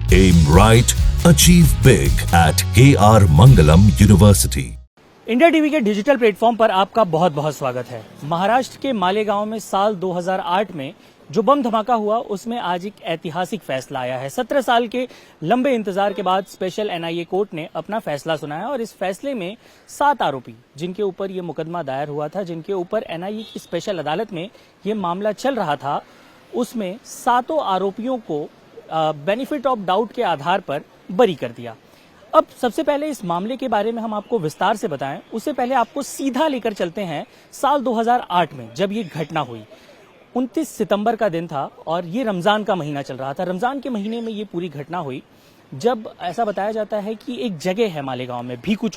Aim right, achieve big at KR Mangalam University. India TV के digital platform पर आपका बहुत बहुत स्वागत है। महाराष्ट्र के मालेगांव में साल 2008 में जो बम धमाका हुआ उसमें आज एक ऐतिहासिक फैसला आया है। 17 साल के लंबे इंतजार के बाद स्पेशल एनआईए कोर्ट ने अपना फैसला सुनाया और इस फैसले में 7 आरोपी जिनके ऊपर ये मुकदमा दायर हुआ था, जिनके ऊपर एनआईए की स्पेशल अदालत में ये मामला चल रहा था, उसमें 7 आरोपियों को बेनिफिट ऑफ डाउट के आधार पर बरी कर दिया। अब सबसे पहले इस मामले के बारे में हम आपको विस्तार से बताएं, उससे पहले आपको सीधा लेकर चलते हैं साल 2008 में, जब ये घटना हुई। 29 सितंबर का दिन था और ये रमजान का महीना चल रहा था। रमजान के महीने में ये पूरी घटना हुई, जब ऐसा बताया जाता है कि एक जगह है मालेगांव में, भीकू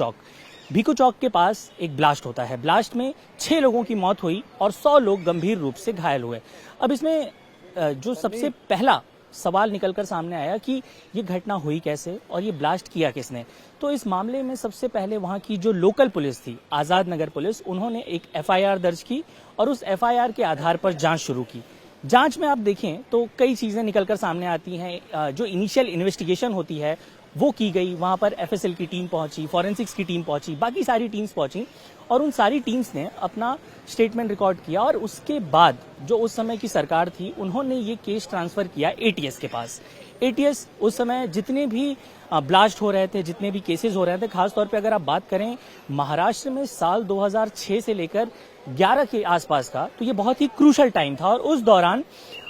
चौक के पास एक ब्लास्ट होता है। ब्लास्ट में 6 लोगों की मौत हुई और 100 लोग गंभीर रूप से घायल हुए। अब इसमें जो सबसे पहला सवाल निकलकर सामने आया कि ये घटना हुई कैसे और ये ब्लास्ट किया किसने। तो इस मामले में सबसे पहले वहां की जो लोकल पुलिस थी, आजाद नगर पुलिस, उन्होंने एक एफआईआर दर्ज की और उस एफआईआर के आधार पर जांच शुरू की। जांच में आप देखें तो कई चीजें निकलकर सामने आती हैं। जो इनिशियल इन्वेस्टिगेशन होती है वो की गई, वहां पर एफएसएल की टीम पहुंची, फॉरेंसिक्स की टीम पहुंची, बाकी सारी टीम्स पहुंची और उन सारी टीम्स ने अपना स्टेटमेंट रिकॉर्ड किया और उसके बाद जो उस समय की सरकार थी उन्होंने ये केस ट्रांसफर किया एटीएस के पास। एटीएस उस समय जितने भी ब्लास्ट हो रहे थे, जितने भी केसेस हो रहे थे, खासतौर पे अगर आप बात करें महाराष्ट्र में साल 2006 से लेकर 11 के आसपास का, तो ये बहुत ही क्रूशल टाइम था और उस दौरान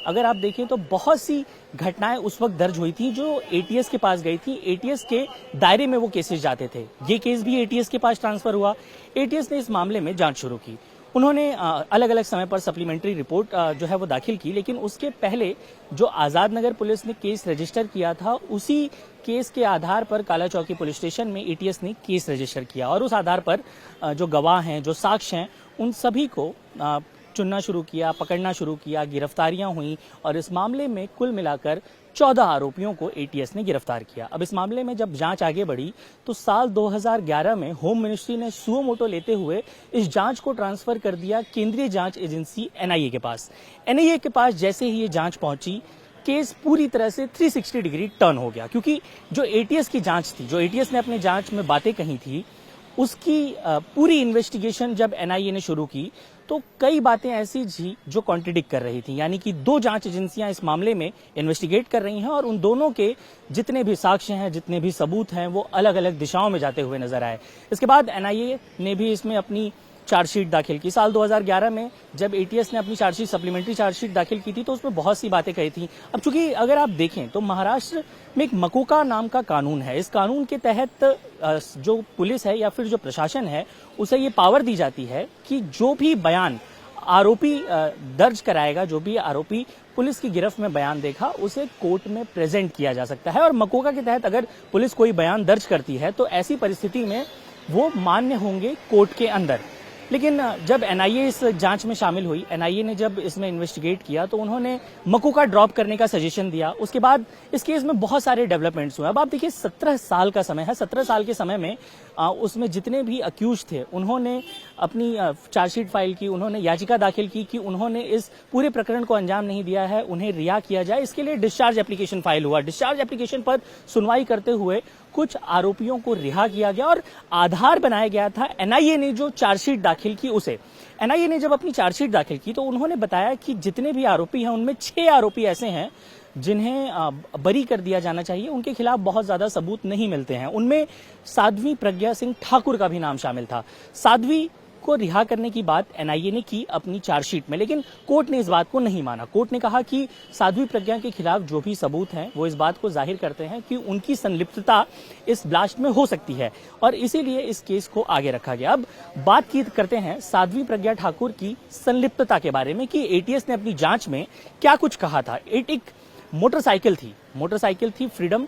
अगर आप देखें तो बहुत सी घटनाएं उस वक्त दर्ज हुई थी जो एटीएस के पास गई थी। एटीएस के दायरे में वो केसेस जाते थे। ये केस भी एटीएस के पास ट्रांसफर हुआ। एटीएस ने इस मामले में जांच शुरू की। उन्होंने अलग अलग समय पर सप्लीमेंट्री रिपोर्ट जो है वो दाखिल की, लेकिन उसके पहले जो आजाद नगर पुलिस ने केस रजिस्टर किया था, उसी केस के आधार पर काला चौकी पुलिस स्टेशन में एटीएस ने केस रजिस्टर किया और उस आधार पर जो गवाह हैं, जो साक्ष्य हैं, उन सभी को चुनना शुरू किया, पकड़ना शुरू किया, गिरफ्तारियां हुई और इस मामले में कुल मिलाकर 14 आरोपियों को एटीएस ने गिरफ्तार किया। अब इस मामले में जब जांच आगे बढ़ी तो साल 2011 में होम मिनिस्ट्री ने सुओ मोटो लेते हुए इस जांच को ट्रांसफर कर दिया केंद्रीय जांच एजेंसी एनआईए के पास। एनआईए के पास जैसे ही ये जांच पहुंची, केस पूरी तरह से 360 डिग्री टर्न हो गया, क्योंकि जो एटीएस की जांच थी, जो एटीएस ने अपने जांच में बातें कही थी, उसकी पूरी इन्वेस्टिगेशन जब एनआईए ने शुरू की तो कई बातें ऐसी थी जो कॉन्ट्रडिक्ट कर रही थी। यानी कि 2 जांच एजेंसियां इस मामले में इन्वेस्टिगेट कर रही हैं और उन दोनों के जितने भी साक्ष्य हैं, जितने भी सबूत हैं, वो अलग अलग दिशाओं में जाते हुए नजर आए। इसके बाद एनआईए ने भी इसमें अपनी चार्जशीट दाखिल की। साल 2011 में जब एटीएस ने अपनी चार्जशीट, सप्लीमेंट्री चार्जशीट दाखिल की थी, तो उसमें बहुत सी बातें कही थी। अब चूंकि अगर आप देखें तो महाराष्ट्र में एक मकोका नाम का कानून है। इस कानून के तहत जो पुलिस है या फिर जो प्रशासन है, उसे ये पावर दी जाती है कि जो भी बयान आरोपी दर्ज कराएगा, जो भी आरोपी पुलिस की गिरफ्त में बयान देगा, उसे कोर्ट में प्रेजेंट किया जा सकता है। और मकोका के तहत अगर पुलिस कोई बयान दर्ज करती है तो ऐसी परिस्थिति में वो मान्य होंगे कोर्ट के अंदर। लेकिन जब एनआईए इस जांच में शामिल हुई, एनआईए ने जब इसमें इन्वेस्टिगेट किया तो उन्होंने मकोका ड्रॉप करने का सजेशन दिया। उसके बाद इस केस में बहुत सारे डेवलपमेंट्स हुए। अब आप देखिए 17 साल का समय है। 17 साल के समय में उसमें जितने भी अक्यूज थे उन्होंने अपनी चार्जशीट फाइल की, उन्होंने याचिका दाखिल की कि उन्होंने इस पूरे प्रकरण को अंजाम नहीं दिया है, उन्हें रिहा किया जाए। इसके लिए डिस्चार्ज एप्लीकेशन फाइल हुआ। डिस्चार्ज एप्लीकेशन पर सुनवाई करते हुए कुछ आरोपियों को रिहा किया गया और आधार बनाया गया था एनआईए ने जो चार्जशीट दाखिल की उसे। एनआईए ने जब अपनी चार्जशीट दाखिल की तो उन्होंने बताया कि जितने भी आरोपी हैं उनमें 6 आरोपी ऐसे हैं जिन्हें बरी कर दिया जाना चाहिए, उनके खिलाफ बहुत ज्यादा सबूत नहीं मिलते हैं। उनमें साध्वी प्रज्ञा सिंह ठाकुर का भी नाम शामिल था। साध्वी को रिहा करने की बात एनआईए ने की अपनी चार्जशीट में, लेकिन कोर्ट ने इस बात को नहीं माना। कोर्ट ने कहा कि साध्वी प्रज्ञा के खिलाफ जो भी सबूत हैं वो इस बात को जाहिर करते हैं कि उनकी संलिप्तता इस ब्लास्ट में हो सकती है और इसीलिए इस केस को आगे रखा गया। अब बात करते हैं साध्वी प्रज्ञा ठाकुर की संलिप्तता के बारे में कि एटीएस ने अपनी जांच में क्या कुछ कहा था। एक मोटरसाइकिल थी, फ्रीडम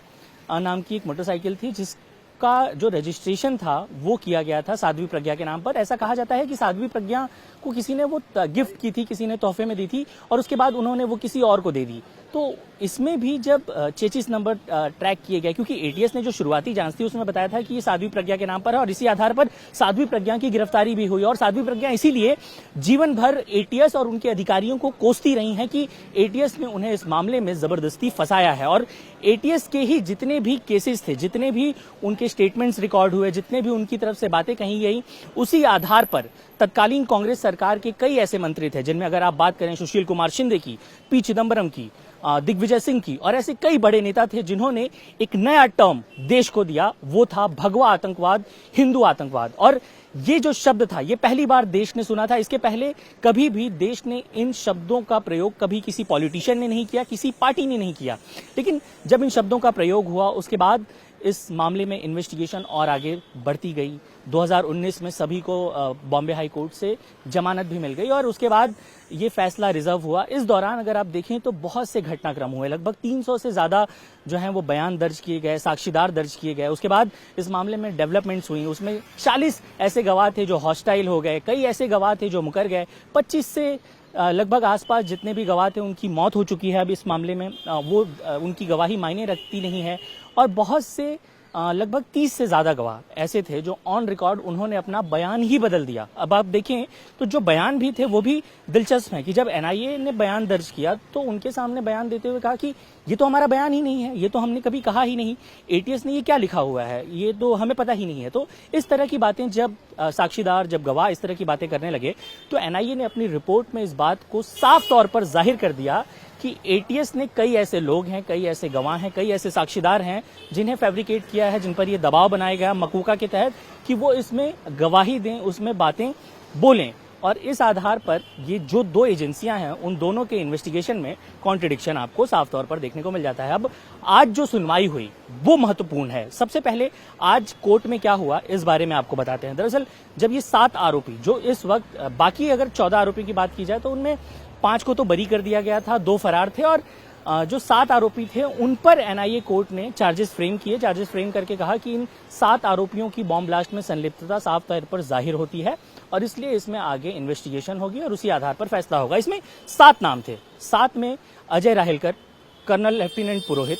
नाम की एक मोटरसाइकिल थी, जिसका जो रजिस्ट्रेशन था वो किया गया था साध्वी प्रज्ञा के नाम पर। ऐसा कहा जाता है कि साध्वी प्रज्ञा को किसी ने वो गिफ्ट की थी, किसी ने तोहफे में दी थी और उसके बाद उन्होंने वो किसी और को दे दी। तो इसमें भी जब 66 नंबर ट्रैक किए गए, क्योंकि एटीएस ने जो शुरुआती जांच थी उसमें बताया था कि ये साध्वी प्रज्ञा के नाम पर है और इसी आधार पर साध्वी प्रज्ञा की गिरफ्तारी भी हुई और साध्वी प्रज्ञा इसीलिए जीवन भर एटीएस और उनके अधिकारियों को कोसती रही हैं कि एटीएस ने उन्हें इस मामले में जबरदस्ती फंसाया है। और एटीएस के ही जितने भी केसेस थे, जितने भी उनके स्टेटमेंट्स रिकॉर्ड हुए, जितने भी उनकी तरफ से बातें कही गई, उसी आधार पर तत्कालीन कांग्रेस सरकार के कई ऐसे मंत्री थे, जिनमें अगर आप बात करें सुशील कुमार शिंदे की, पी चिदम्बरम की, दिग्विजय सिंह की, और ऐसे कई बड़े नेता थे जिन्होंने एक नया टर्म देश को दिया, वो था भगवा आतंकवाद, हिंदू आतंकवाद। और ये जो शब्द था, ये पहली बार देश ने सुना था। इसके पहले कभी भी देश ने इन शब्दों का प्रयोग कभी किसी पॉलिटिशियन ने नहीं किया, किसी पार्टी ने नहीं किया। लेकिन जब इन शब्दों का प्रयोग हुआ, उसके बाद इस मामले में इन्वेस्टिगेशन और आगे बढ़ती गई। 2019 में सभी को बॉम्बे हाई कोर्ट से जमानत भी मिल गई और उसके बाद ये फैसला रिजर्व हुआ। इस दौरान अगर आप देखें तो बहुत से घटनाक्रम हुए, लगभग 300 से ज्यादा जो है वो बयान दर्ज किए गए, साक्षीदार दर्ज किए गए। उसके बाद इस मामले में डेवलपमेंट्स हुई, उसमें 40 ऐसे गवाह थे जो हॉस्टाइल हो गए, कई ऐसे गवाह थे जो मुकर गए, 25 से लगभग आसपास जितने भी गवाह थे उनकी मौत हो चुकी है। अब इस मामले में वो उनकी गवाही मायने रखती नहीं है और बहुत से लगभग 30 से ज्यादा गवाह ऐसे थे जो ऑन रिकॉर्ड उन्होंने अपना बयान ही बदल दिया। अब आप देखें तो जो बयान भी थे वो भी दिलचस्प है कि जब एनआईए ने बयान दर्ज किया तो उनके सामने बयान देते हुए कहा कि ये तो हमारा बयान ही नहीं है, ये तो हमने कभी कहा ही नहीं, एटीएस ने ये क्या लिखा हुआ है, ये तो हमें पता ही नहीं है। तो इस तरह की बातें जब साक्षीदार, जब गवाह इस तरह की बातें करने लगे तो एनआईए ने अपनी रिपोर्ट में इस बात को साफ तौर पर जाहिर कर दिया कि एटीएस ने कई ऐसे लोग हैं, कई ऐसे गवाह हैं, कई ऐसे साक्षीदार हैं जिन्हें फैब्रिकेट किया है, जिन पर यह दबाव बनाया गया मकूका के तहत कि वो इसमें गवाही दें, उसमें बातें बोलें। और इस आधार पर ये जो दो एजेंसियां हैं उन दोनों के इन्वेस्टिगेशन में कॉन्ट्रडिक्शन आपको साफ तौर पर देखने को मिल जाता है। अब आज जो सुनवाई हुई वो महत्वपूर्ण है। सबसे पहले आज कोर्ट में क्या हुआ इस बारे में आपको बताते हैं। दरअसल जब ये 7 आरोपी जो इस वक्त, बाकी अगर 14 आरोपी की बात की जाए तो उनमें 5 को तो बरी कर दिया गया था, 2 फरार थे और जो 7 आरोपी थे उन पर एनआईए कोर्ट ने चार्जेस फ्रेम किए। चार्जेस फ्रेम करके कहा कि इन 7 आरोपियों की बॉम्ब ब्लास्ट में संलिप्तता साफ तौर पर जाहिर होती है और इसलिए इसमें आगे इन्वेस्टिगेशन होगी और उसी आधार पर फैसला होगा। इसमें 7 नाम थे। 7 में अजय राहिलकर, कर्नल लेफ्टिनेंट पुरोहित,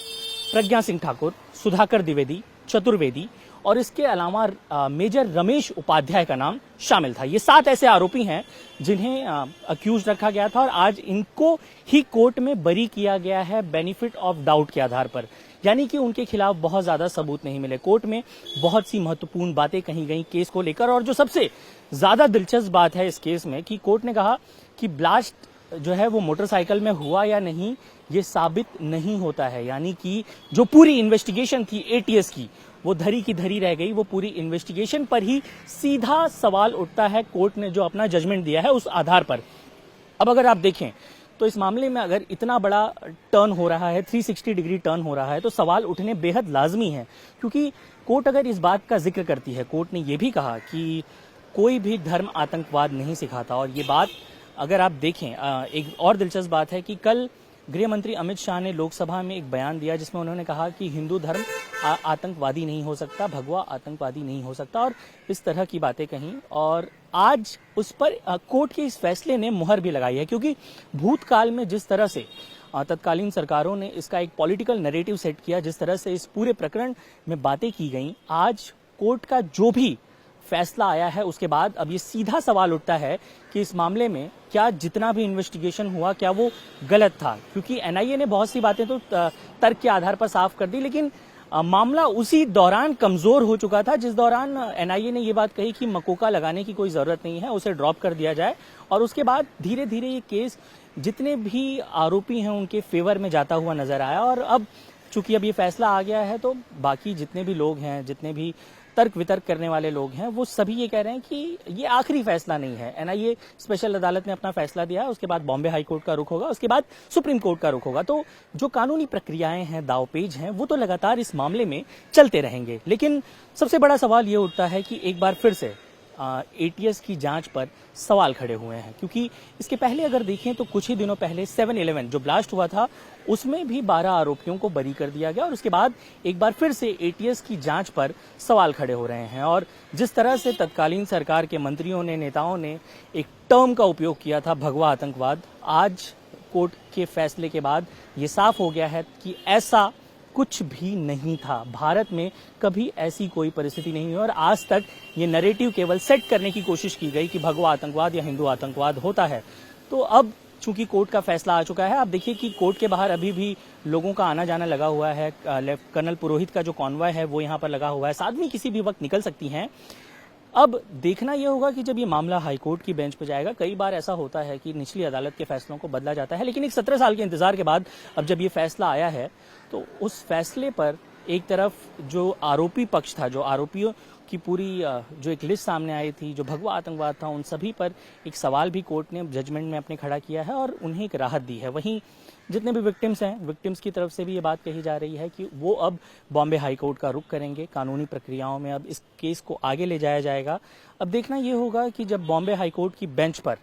प्रज्ञा सिंह ठाकुर, सुधाकर द्विवेदी, चतुर्वेदी और इसके अलावा मेजर रमेश उपाध्याय का नाम शामिल था। ये 7 ऐसे आरोपी हैं जिन्हें अक्यूज रखा गया था और आज इनको ही कोर्ट में बरी किया गया है बेनिफिट ऑफ डाउट के आधार पर, यानी कि उनके खिलाफ बहुत ज्यादा सबूत नहीं मिले। कोर्ट में बहुत सी महत्वपूर्ण बातें कही गई केस को लेकर और जो सबसे ज्यादा दिलचस्प बात है इस केस में कि कोर्ट ने कहा कि ब्लास्ट जो है वो मोटरसाइकिल में हुआ या नहीं ये साबित नहीं होता है, यानी कि जो पूरी इन्वेस्टिगेशन थी एटीएस की वो धरी की धरी रह गई। वो पूरी इन्वेस्टिगेशन पर ही सीधा सवाल उठता है। कोर्ट ने जो अपना जजमेंट दिया है उस आधार पर। अब अगर आप देखें तो इस मामले में अगर इतना बड़ा टर्न हो रहा है, 360 डिग्री टर्न हो रहा है, तो सवाल उठने बेहद लाजमी है। क्योंकि कोर्ट अगर इस बात का जिक्र करती है, कोर्ट ने ये भी कहा कि कोई भी धर्म आतंकवाद नहीं सिखाता और ये बात अगर आप देखें, एक और दिलचस्प बात है कि कल गृह मंत्री अमित शाह ने लोकसभा में एक बयान दिया जिसमें उन्होंने कहा कि हिंदू धर्म आतंकवादी नहीं हो सकता, भगवा आतंकवादी नहीं हो सकता और इस तरह की बातें कहीं। और आज उस पर कोर्ट के इस फैसले ने मुहर भी लगाई है, क्योंकि भूतकाल में जिस तरह से तत्कालीन सरकारों ने इसका एक पॉलिटिकल नैरेटिव सेट किया, जिस तरह से इस पूरे प्रकरण में बातें की गई, आज कोर्ट का जो भी फैसला आया है उसके बाद अब ये सीधा सवाल उठता है कि इस मामले में क्या जितना भी इन्वेस्टिगेशन हुआ क्या वो गलत था। क्योंकि एनआईए ने बहुत सी बातें तो तर्क के आधार पर साफ कर दी, लेकिन मामला उसी दौरान कमजोर हो चुका था जिस दौरान एनआईए ने ये बात कही कि मकोका लगाने की कोई जरूरत नहीं है, उसे ड्रॉप कर दिया जाए। और उसके बाद धीरे धीरे ये केस जितने भी आरोपी हैं उनके फेवर में जाता हुआ नजर आया और अब चूंकि अब ये फैसला आ गया है तो बाकी जितने भी लोग हैं, जितने भी तर्क वितर्क करने वाले लोग हैं, वो सभी ये कह रहे हैं कि ये आखिरी फैसला नहीं है। एनआईए स्पेशल अदालत ने अपना फैसला दिया है, उसके बाद बॉम्बे हाई कोर्ट का रुख होगा, उसके बाद सुप्रीम कोर्ट का रुख होगा। तो जो कानूनी प्रक्रियाएं हैं, दावपेच हैं, वो तो लगातार इस मामले में चलते रहेंगे। लेकिन सबसे बड़ा सवाल ये उठता है कि एक बार फिर से एटीएस की जांच पर सवाल खड़े हुए हैं, क्योंकि इसके पहले अगर देखें तो कुछ ही दिनों पहले 7/11 जो ब्लास्ट हुआ था उसमें भी 12 आरोपियों को बरी कर दिया गया और उसके बाद एक बार फिर से एटीएस की जांच पर सवाल खड़े हो रहे हैं। और जिस तरह से तत्कालीन सरकार के मंत्रियों ने, नेताओं ने एक टर्म का उपयोग किया था भगवा आतंकवाद, आज कोर्ट के फैसले के बाद ये साफ हो गया है कि ऐसा कुछ भी नहीं था। भारत में कभी ऐसी कोई परिस्थिति नहीं हुई और आज तक ये नैरेटिव केवल सेट करने की कोशिश की गई कि भगवा आतंकवाद या हिंदू आतंकवाद होता है। तो अब चूंकि कोर्ट का फैसला आ चुका है, आप देखिए कि कोर्ट के बाहर अभी भी लोगों का आना जाना लगा हुआ है। कर्नल पुरोहित का जो कॉन्वॉय है वो यहाँ पर लगा हुआ है। आदमी किसी भी वक्त निकल सकती हैं। अब देखना यह होगा कि जब ये मामला हाईकोर्ट की बेंच पर जाएगा, कई बार ऐसा होता है कि निचली अदालत के फैसलों को बदला जाता है, लेकिन एक 17 साल के इंतजार के बाद अब जब ये फैसला आया है तो उस फैसले पर एक तरफ जो आरोपी पक्ष था, जो आरोपियों की पूरी जो एक लिस्ट सामने आई थी, जो भगवा आतंकवाद था, उन सभी पर एक सवाल भी कोर्ट ने जजमेंट में अपने खड़ा किया है और उन्हें एक राहत दी है। वहीं जितने भी विक्टिम्स हैं, विक्टिम्स की तरफ से भी ये बात कही जा रही है कि वो अब बॉम्बे हाई कोर्ट का रुख करेंगे। कानूनी प्रक्रियाओं में अब इस केस को आगे ले जाया जाएगा। अब देखना ये होगा कि जब बॉम्बे हाई कोर्ट की बेंच पर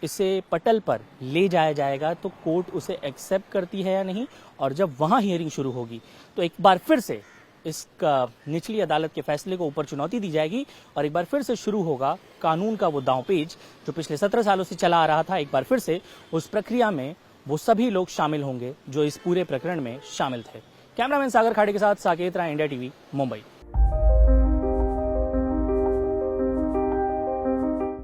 इसे पटल पर ले जाया जाएगा तो कोर्ट उसे एक्सेप्ट करती है या नहीं, और जब वहां हियरिंग शुरू होगी तो एक बार फिर से इसका निचली अदालत के फैसले को ऊपर चुनौती दी जाएगी और एक बार फिर से शुरू होगा कानून का वो दांवपेच जो पिछले 17 सालों से चला आ रहा था। एक बार फिर से उस प्रक्रिया में वो सभी लोग शामिल होंगे जो इस पूरे प्रकरण में शामिल थे। कैमरामैन सागर खाड़े के साथ साकेत राय, इंडिया टीवी, मुंबई।